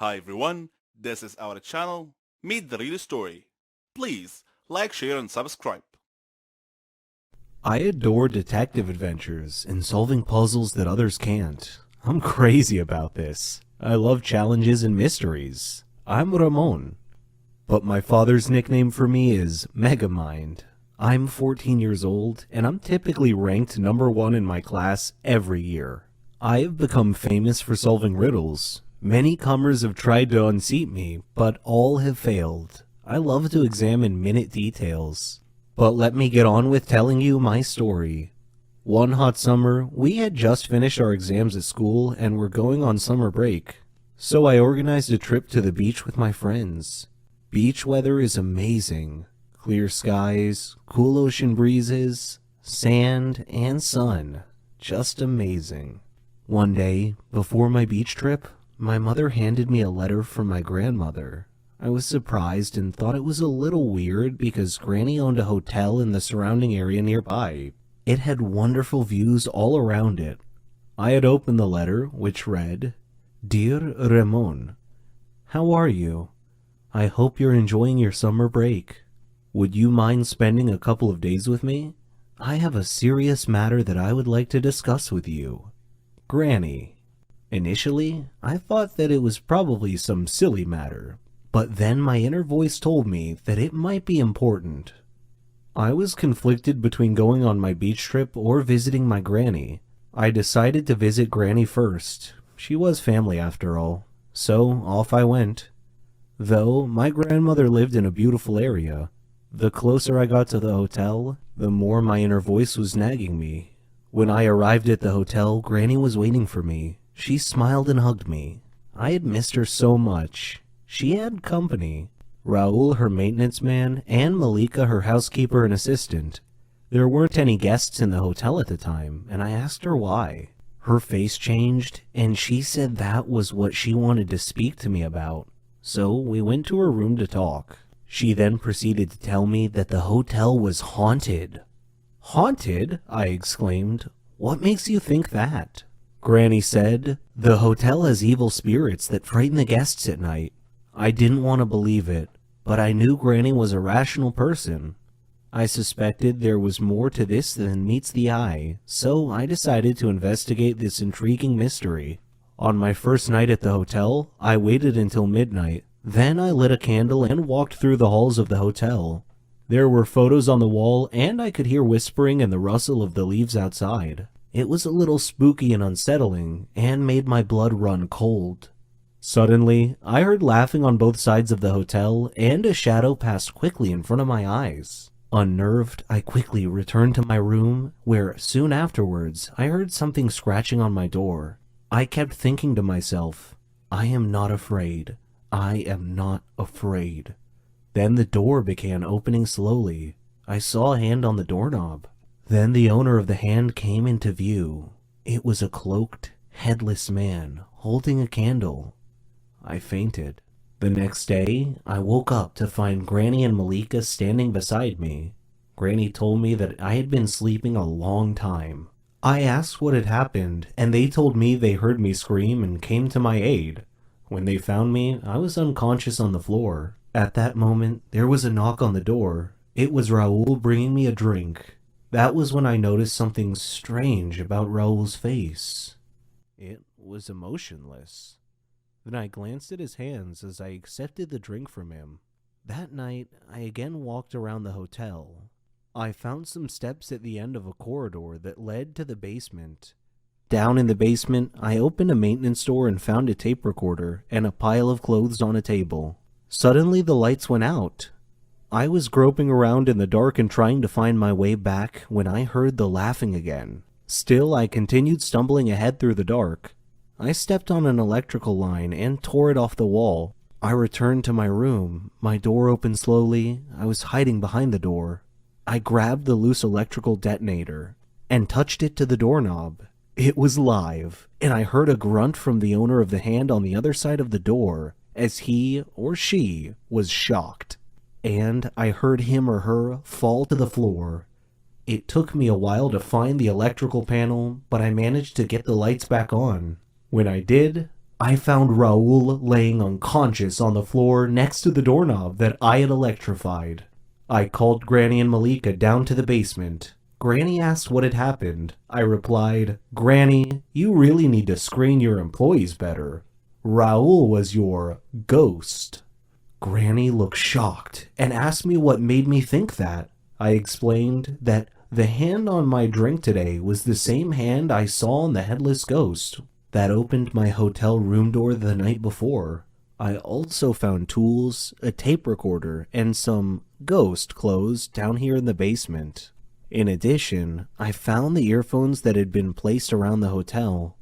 Hi everyone, this is our channel, Meet the Real Story. Please like, share and subscribe. I adore detective adventures and solving puzzles that others can't. I'm crazy about this. I love challenges and mysteries. I'm Ramon. But my father's nickname for me is Megamind. I'm 14 years old, and I'm typically ranked number one in my class every year. I have become famous for solving riddles. Many comers have tried to unseat me, but all have failed. I love to examine minute details. But let me get on with telling you my story. One hot summer, we had just finished our exams at school and were going on summer break. So I organized a trip to the beach with my friends. Beach weather is amazing. Clear skies, cool ocean breezes, sand, and sun. Just amazing. One day, before my beach trip, my mother handed me a letter from my grandmother. I was surprised and thought it was a little weird because Granny owned a hotel in the surrounding area nearby. It had wonderful views all around it. I had opened the letter, which read, "Dear Ramon, how are you? I hope you're enjoying your summer break. Would you mind spending a couple of days with me? I have a serious matter that I would like to discuss with you. Granny." Initially, I thought that it was probably some silly matter, but then my inner voice told me that it might be important. I was conflicted between going on my beach trip or visiting my granny. I decided to visit Granny first. She was family after all, so off I went. Though my grandmother lived in a beautiful area, the closer I got to the hotel, the more my inner voice was nagging me. When I arrived at the hotel, Granny was waiting for me. She smiled and hugged me. I had missed her so much. She had company. Raul, her maintenance man, and Malika, her housekeeper and assistant. There weren't any guests in the hotel at the time, and I asked her why. Her face changed, and she said that was what she wanted to speak to me about. So we went to her room to talk. She then proceeded to tell me that the hotel was haunted. "Haunted?" I exclaimed. "What makes you think that?" Granny said, "The hotel has evil spirits that frighten the guests at night." I didn't want to believe it, but I knew Granny was a rational person. I suspected there was more to this than meets the eye, so I decided to investigate this intriguing mystery. On my first night at the hotel, I waited until midnight. Then I lit a candle and walked through the halls of the hotel. There were photos on the wall, and I could hear whispering and the rustle of the leaves outside. It was a little spooky and unsettling, and made my blood run cold. Suddenly, I heard laughing on both sides of the hotel, and a shadow passed quickly in front of my eyes. Unnerved, I quickly returned to my room, where soon afterwards I heard something scratching on my door. I kept thinking to myself, I am not afraid. I am not afraid. Then the door began opening slowly. I saw a hand on the doorknob. Then the owner of the hand came into view. It was a cloaked, headless man holding a candle. I fainted. The next day, I woke up to find Granny and Malika standing beside me. Granny told me that I had been sleeping a long time. I asked what had happened, and they told me they heard me scream and came to my aid. When they found me, I was unconscious on the floor. At that moment, there was a knock on the door. It was Raul bringing me a drink. That was when I noticed something strange about Raul's face. It was emotionless. Then I glanced at his hands as I accepted the drink from him. That night, I again walked around the hotel. I found some steps at the end of a corridor that led to the basement. Down in the basement, I opened a maintenance door and found a tape recorder and a pile of clothes on a table. Suddenly, the lights went out. I was groping around in the dark and trying to find my way back when I heard the laughing again. Still, I continued stumbling ahead through the dark. I stepped on an electrical line and tore it off the wall. I returned to my room. My door opened slowly. I was hiding behind the door. I grabbed the loose electrical detonator and touched it to the doorknob. It was live, and I heard a grunt from the owner of the hand on the other side of the door as he or she was shocked. And I heard him or her fall to the floor. It took me a while to find the electrical panel, but I managed to get the lights back on. When I did, I found Raul laying unconscious on the floor next to the doorknob that I had electrified. I called Granny and Malika down to the basement. Granny asked what had happened. I replied, "Granny, you really need to screen your employees better. Raul was your ghost." Granny looked shocked and asked me what made me think that. I explained that the hand on my drink today was the same hand I saw on the headless ghost that opened my hotel room door the night before. I also found tools, a tape recorder, and some ghost clothes down here in the basement. In addition, I found the earphones that had been placed around the hotel.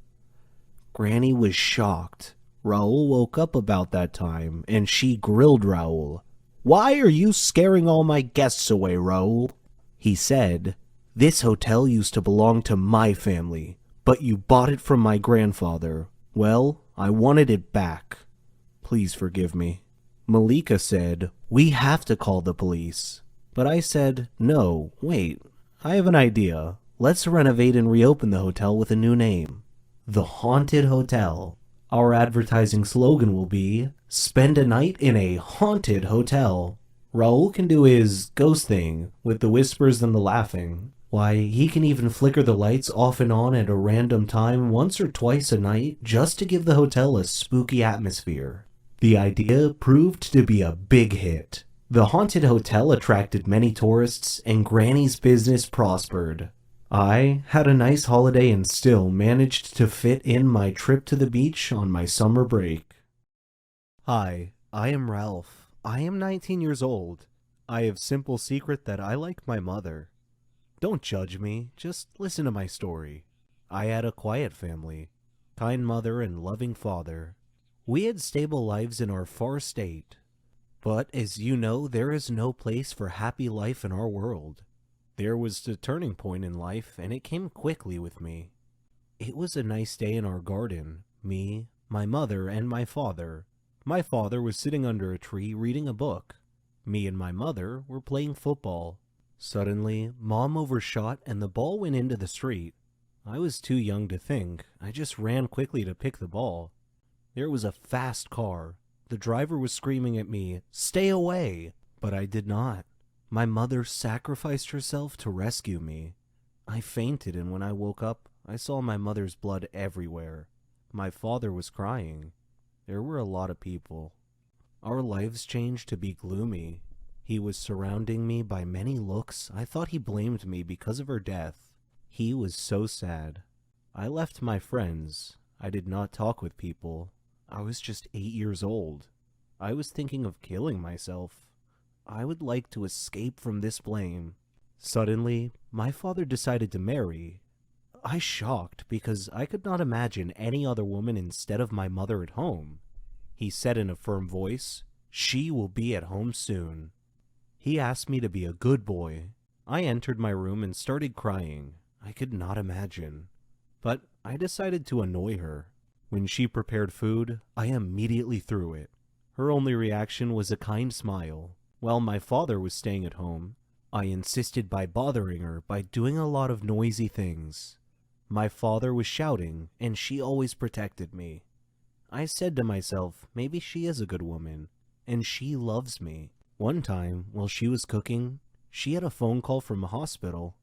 Granny was shocked. Raul woke up about that time, and she grilled Raul. "Why are you scaring all my guests away, Raul?" He said, "This hotel used to belong to my family, but you bought it from my grandfather. Well, I wanted it back. Please forgive me." Malika said, "We have to call the police." But I said, "No, wait, I have an idea. Let's renovate and reopen the hotel with a new name. The Haunted Hotel. Our advertising slogan will be, spend a night in a haunted hotel." Raul can do his ghost thing with the whispers and the laughing. Why, he can even flicker the lights off and on at a random time once or twice a night just to give the hotel a spooky atmosphere. The idea proved to be a big hit. The haunted hotel attracted many tourists, and Granny's business prospered. I had a nice holiday and still managed to fit in my trip to the beach on my summer break. Hi, I am Ralph. I am 19 years old. I have simple secret that I like my mother. Don't judge me, just listen to my story. I had a quiet family, kind mother and loving father. We had stable lives in our far state. But as you know, there is no place for happy life in our world. There was a turning point in life, and it came quickly with me. It was a nice day in our garden. Me, my mother, and my father. My father was sitting under a tree reading a book. Me and my mother were playing football. Suddenly, Mom overshot and the ball went into the street. I was too young to think. I just ran quickly to pick the ball. There was a fast car. The driver was screaming at me, "Stay away!" But I did not. My mother sacrificed herself to rescue me. I fainted, and when I woke up, I saw my mother's blood everywhere. My father was crying. There were a lot of people. Our lives changed to be gloomy. He was surrounding me by many looks. I thought he blamed me because of her death. He was so sad. I left my friends. I did not talk with people. I was just 8 years old. I was thinking of killing myself. I would like to escape from this blame. Suddenly, my father decided to marry. I shocked because I could not imagine any other woman instead of my mother at home. He said in a firm voice, "She will be at home soon." He asked me to be a good boy. I entered my room and started crying. I could not imagine. But I decided to annoy her. When she prepared food, I immediately threw it. Her only reaction was a kind smile. While my father was staying at home, I insisted by bothering her by doing a lot of noisy things. My father was shouting, and she always protected me. I said to myself, maybe she is a good woman, and she loves me. One time, while she was cooking, she had a phone call from a hospital.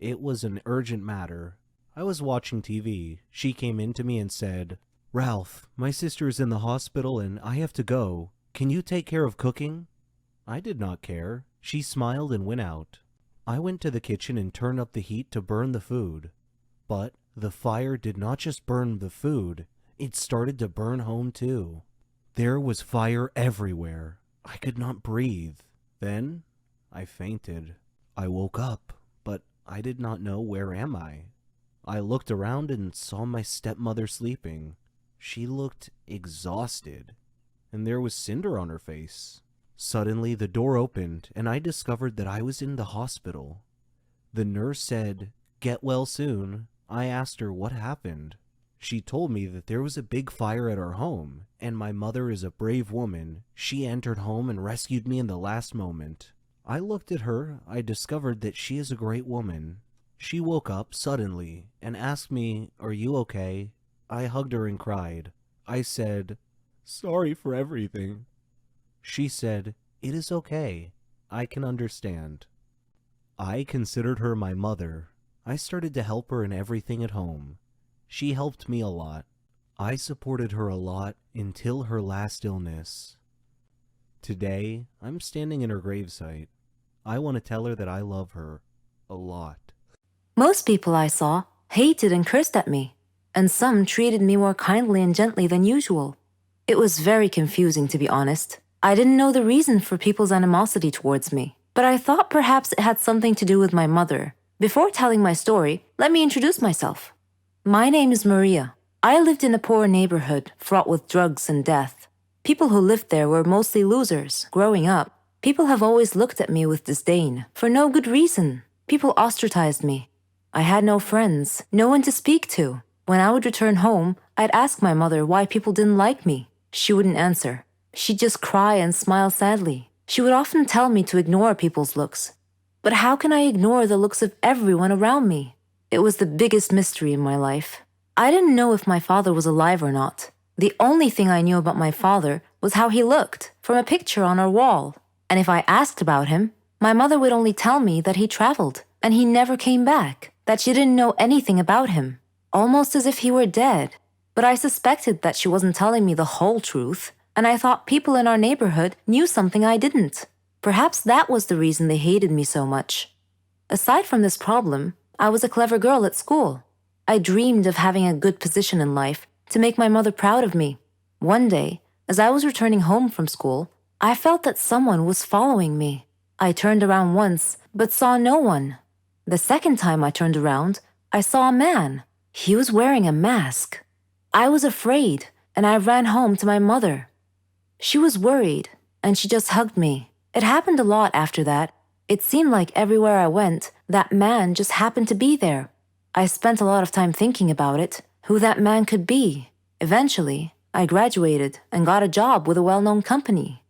It was an urgent matter. I was watching TV. She came in to me and said, "Ralph, my sister is in the hospital and I have to go. Can you take care of cooking?" I did not care. She smiled and went out. I went to the kitchen and turned up the heat to burn the food. But the fire did not just burn the food, it started to burn home too. There was fire everywhere. I could not breathe. Then I fainted. I woke up, but I did not know where am I. I looked around and saw my stepmother sleeping. She looked exhausted, and there was cinder on her face. Suddenly, the door opened, and I discovered that I was in the hospital. The nurse said, "Get well soon." I asked her what happened. She told me that there was a big fire at our home, and my mother is a brave woman. She entered home and rescued me in the last moment. I looked at her. I discovered that she is a great woman. She woke up suddenly and asked me, "Are you okay?" I hugged her and cried. I said, "Sorry for everything." She said, "It is okay. I can understand." I considered her my mother. I started to help her in everything at home. She helped me a lot. I supported her a lot until her last illness. Today, I'm standing in her gravesite. I want to tell her that I love her a lot. Most people I saw hated and cursed at me, and some treated me more kindly and gently than usual. It was very confusing, to be honest. I didn't know the reason for people's animosity towards me, but I thought perhaps it had something to do with my mother. Before telling my story, let me introduce myself. My name is Maria. I lived in a poor neighborhood fraught with drugs and death. People who lived there were mostly losers. Growing up, people have always looked at me with disdain, for no good reason. People ostracized me. I had no friends, no one to speak to. When I would return home, I'd ask my mother why people didn't like me. She wouldn't answer. She'd just cry and smile sadly. She would often tell me to ignore people's looks. But how can I ignore the looks of everyone around me? It was the biggest mystery in my life. I didn't know if my father was alive or not. The only thing I knew about my father was how he looked, from a picture on our wall. And if I asked about him, my mother would only tell me that he traveled, and he never came back, that she didn't know anything about him, almost as if he were dead. But I suspected that she wasn't telling me the whole truth, and I thought people in our neighborhood knew something I didn't. Perhaps that was the reason they hated me so much. Aside from this problem, I was a clever girl at school. I dreamed of having a good position in life to make my mother proud of me. One day, as I was returning home from school, I felt that someone was following me. I turned around once, but saw no one. The second time I turned around, I saw a man. He was wearing a mask. I was afraid, and I ran home to my mother. She was worried, and she just hugged me. It happened a lot after that. It seemed like everywhere I went, that man just happened to be there. I spent a lot of time thinking about it, who that man could be. Eventually, I graduated and got a job with a well-known company.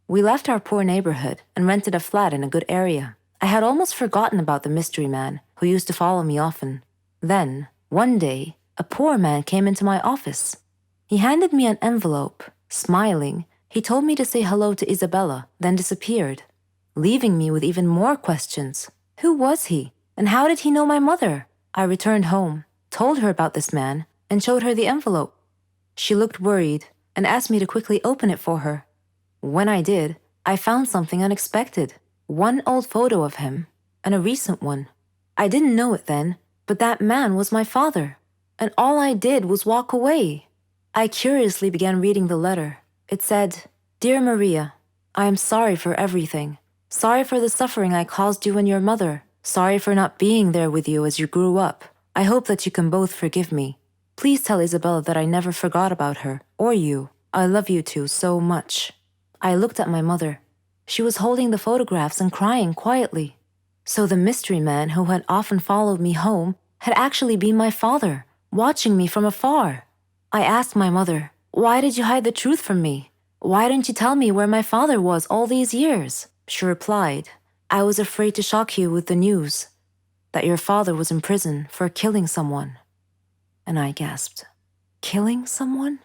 We left our poor neighborhood and rented a flat in a good area. I had almost forgotten about the mystery man who used to follow me often. Then, one day, a poor man came into my office. He handed me an envelope. Smiling, he told me to say hello to Isabella, then disappeared, leaving me with even more questions. Who was he, and how did he know my mother? I returned home, told her about this man, and showed her the envelope. She looked worried and asked me to quickly open it for her. When I did, I found something unexpected. One old photo of him, and a recent one. I didn't know it then, but that man was my father, and all I did was walk away. I curiously began reading the letter. It said, "Dear Maria, I am sorry for everything. Sorry for the suffering I caused you and your mother. Sorry for not being there with you as you grew up. I hope that you can both forgive me. Please tell Isabella that I never forgot about her, or you. I love you two so much." I looked at my mother. She was holding the photographs and crying quietly. So the mystery man who had often followed me home had actually been my father, watching me from afar. I asked my mother, "Why did you hide the truth from me? Why didn't you tell me where my father was all these years?" She replied, "I was afraid to shock you with the news that your father was in prison for killing someone." And I gasped, "Killing someone?"